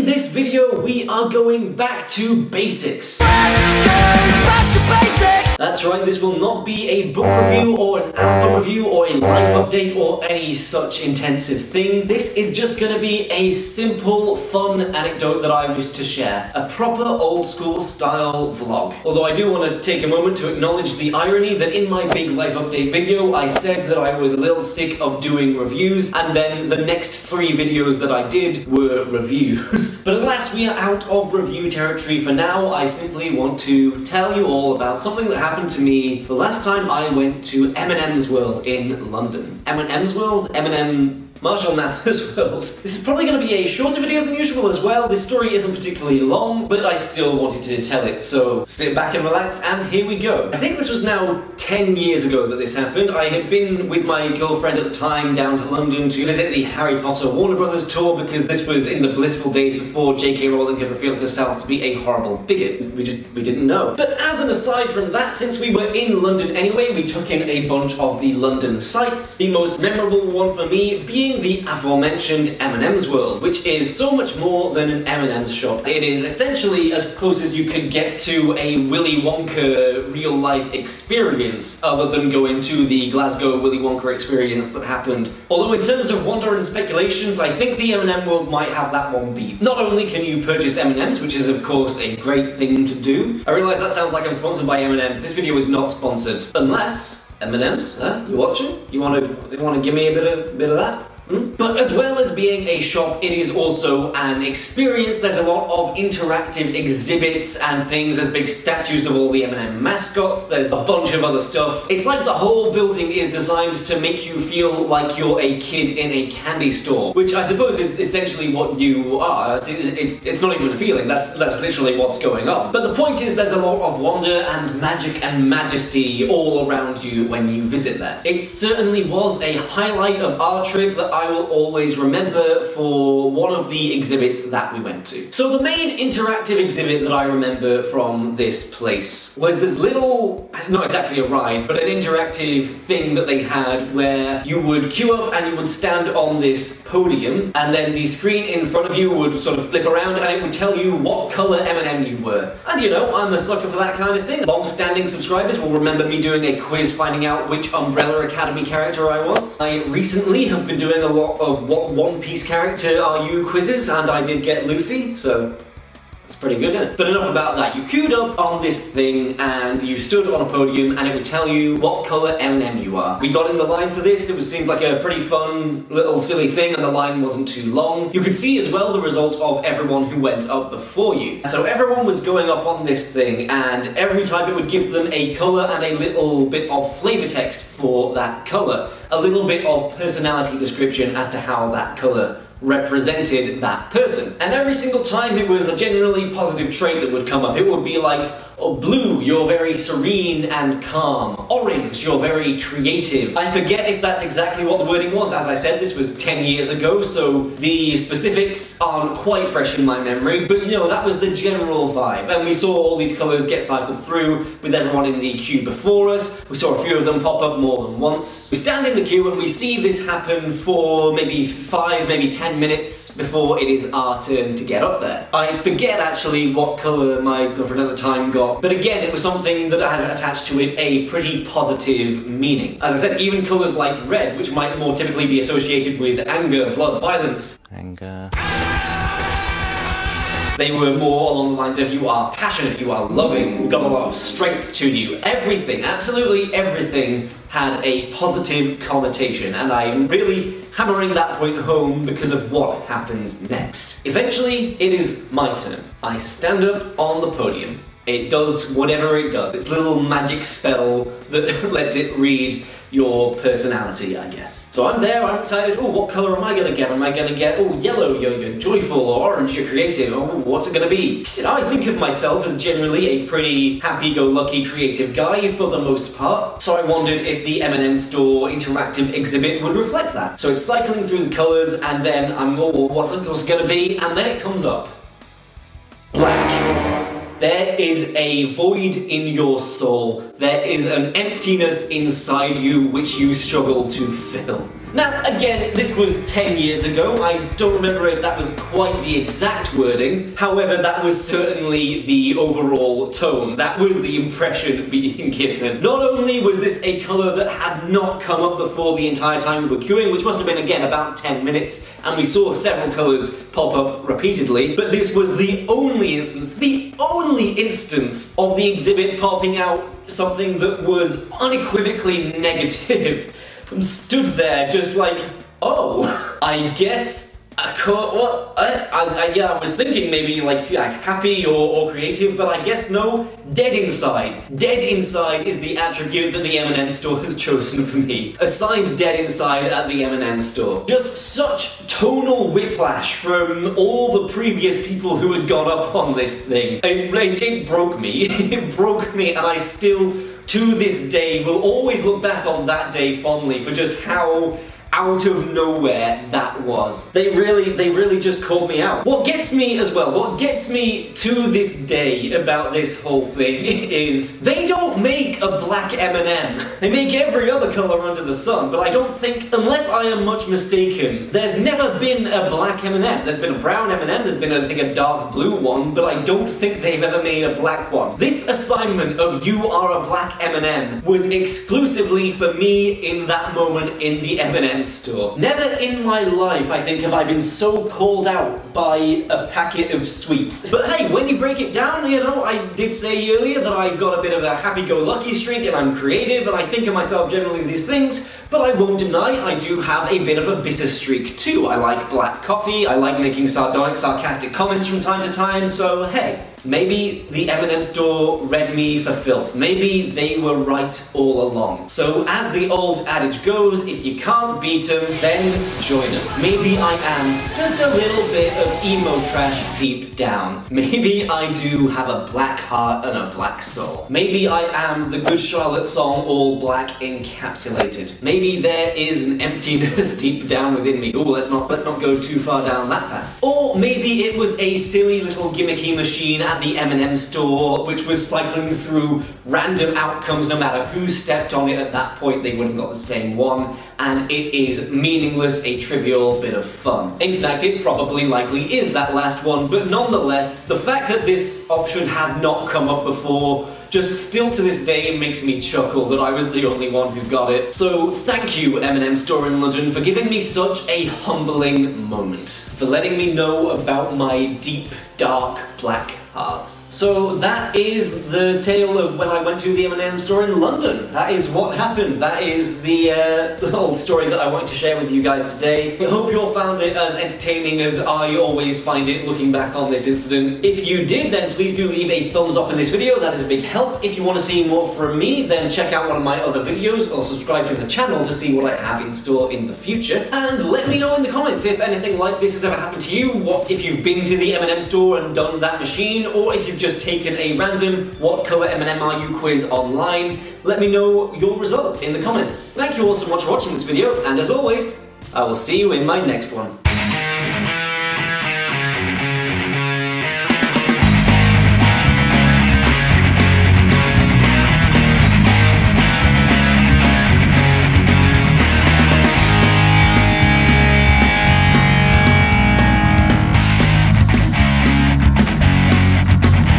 In this video, we are going back to basics. That's right, this will not be a book review or an album review or a life update or any such intensive thing. This is just going to be a simple, fun anecdote that I wish to share. A proper old school style vlog. Although I do want to take a moment to acknowledge the irony that in my big life update video, I said that I was a little sick of doing reviews, and then the next 3 videos that I did were reviews. But alas, we are out of review territory for now. I simply want to tell you all about something that happened to me the last time I went to M&M's World in London. M&M's World? M&M... Marshall Mathers World. This is probably going to be a shorter video than usual as well. This story isn't particularly long, but I still wanted to tell it, so sit back and relax, and here we go. I think this was now 10 years ago that this happened. I had been with my girlfriend at the time down to London to visit the Harry Potter Warner Brothers tour, because this was in the blissful days before J.K. Rowling had revealed herself to be a horrible bigot. We didn't know. But as an aside from that, since we were in London anyway, we took in a bunch of the London sights. The most memorable one for me being the aforementioned M&M's World, which is so much more than an M&M's shop. It is essentially as close as you could get to a Willy Wonka real-life experience, other than going to the Glasgow Willy Wonka experience that happened. Although in terms of wonder and speculations, I think the M&M World might have that one beat. Not only can you purchase M&M's, which is of course a great thing to do. I realise that sounds like I'm sponsored by M&M's. This video is not sponsored. Unless... M&M's? Huh? You watching? You wanna give me a bit of that? But as well as being a shop, it is also an experience. There's a lot of interactive exhibits and things. There's big statues of all the M&M mascots. There's a bunch of other stuff. It's like the whole building is designed to make you feel like you're a kid in a candy store, which I suppose is essentially what you are. It's not even a feeling. That's literally what's going on. But the point is, there's a lot of wonder and magic and majesty all around you when you visit there. It certainly was a highlight of our trip that I will always remember for one of the exhibits that we went to. So the main interactive exhibit that I remember from this place was this little, not exactly a ride, but an interactive thing that they had where you would queue up and you would stand on this podium, and then the screen in front of you would sort of flip around and it would tell you what colour M&M you were. And you know, I'm a sucker for that kind of thing. Long-standing subscribers will remember me doing a quiz finding out which Umbrella Academy character I was. I recently have been doing a lot of what One Piece character are you quizzes, and I did get Luffy, so that's pretty good, isn't it? But enough about that. You queued up on this thing and you stood on a podium and it would tell you what colour M&M you are. We got in the line for this. It seemed like a pretty fun little silly thing, and the line wasn't too long. You could see as well the result of everyone who went up before you. So everyone was going up on this thing, and every time it would give them a colour and a little bit of flavour text for that colour. A little bit of personality description as to how that colour represented that person. And every single time it was a generally positive trait that would come up. It would be like, oh, blue, you're very serene and calm. Orange, you're very creative. I forget if that's exactly what the wording was. As I said, this was 10 years ago, so the specifics aren't quite fresh in my memory, but you know, that was the general vibe. And we saw all these colours get cycled through with everyone in the queue before us. We saw a few of them pop up more than once. We stand in the queue and we see this happen for maybe 5, maybe 10 minutes before it is our turn to get up there. I forget actually what colour my girlfriend at the time got, but again, it was something that had attached to it a pretty positive meaning. As I said, even colours like red, which might more typically be associated with anger, blood, violence. Anger. They were more along the lines of you are passionate, you are loving, got a lot of strength to you. Everything, absolutely everything had a positive connotation, and I'm really hammering that point home because of what happened next. Eventually, it is my turn. I stand up on the podium. It does whatever it does. It's a little magic spell that lets it read your personality, I guess. So I'm there, I'm excited. Oh, what colour am I gonna get? Am I gonna get, oh, yellow, you're joyful, or orange, you're creative. Oh, what's it gonna be? I think of myself as generally a pretty happy-go-lucky creative guy for the most part. So I wondered if the M&M Store interactive exhibit would reflect that. So it's cycling through the colours, and then I'm, oh, what's it gonna be? And then it comes up. Black. There is a void in your soul. There is an emptiness inside you which you struggle to fill. Now, again, this was 10 years ago. I don't remember if that was quite the exact wording. However, that was certainly the overall tone. That was the impression being given. Not only was this a colour that had not come up before the entire time we were queuing, which must have been, again, about 10 minutes, and we saw several colours pop up repeatedly, but this was the only instance of the exhibit popping out something that was unequivocally negative. I stood there just like, oh, I guess I was thinking maybe like happy or creative, but I guess no. Dead inside. Dead inside is the attribute that the M&M store has chosen for me. Assigned dead inside at the M&M store. Just such tonal whiplash from all the previous people who had gone up on this thing. It broke me. It broke me, and I still, to this day, will always look back on that day fondly for just how out of nowhere that was. They really just called me out. What gets me to this day about this whole thing is they don't make a black M&M. They make every other colour under the sun, but I don't think, unless I am much mistaken, there's never been a black M&M. There's been a brown M&M, there's been, I think, a dark blue one, but I don't think they've ever made a black one. This assignment of you are a black M&M was exclusively for me in that moment in the M&M store. Never in my life, I think, have I been so called out by a packet of sweets. But hey, when you break it down, you know, I did say earlier that I've got a bit of a happy-go-lucky streak and I'm creative and I think of myself generally these things, but I won't deny I do have a bit of a bitter streak too. I like black coffee, I like making sardonic, sarcastic comments from time to time, so hey. Maybe the M&M store read me for filth. Maybe they were right all along. So as the old adage goes, if you can't beat them, then join them. Maybe I am just a little bit of emo trash deep down. Maybe I do have a black heart and a black soul. Maybe I am the Good Charlotte song all black encapsulated. Maybe there is an emptiness deep down within me. Ooh, let's not go too far down that path. Or maybe it was a silly little gimmicky machine at the M&M store, which was cycling through random outcomes. No matter who stepped on it at that point, they would have got the same one, and it is meaningless, a trivial bit of fun. In fact, it probably likely is that last one, but nonetheless, the fact that this option had not come up before just still to this day makes me chuckle that I was the only one who got it. So thank you, M&M store in London, for giving me such a humbling moment, for letting me know about my deep, dark, black heart. So that is the tale of when I went to the M&M store in London. That is what happened. That is the whole story that I wanted to share with you guys today. I hope you all found it as entertaining as I always find it looking back on this incident. If you did, then please do leave a thumbs up in this video. That is a big help. If you want to see more from me, then check out one of my other videos or subscribe to the channel to see what I have in store in the future. And let me know in the comments if anything like this has ever happened to you. What if you've been to the M&M store and done that machine, or if you've just taken a random what colour M&M are you quiz online. Let me know your result in the comments. Thank you all so much for watching this video, and as always, I will see you in my next one.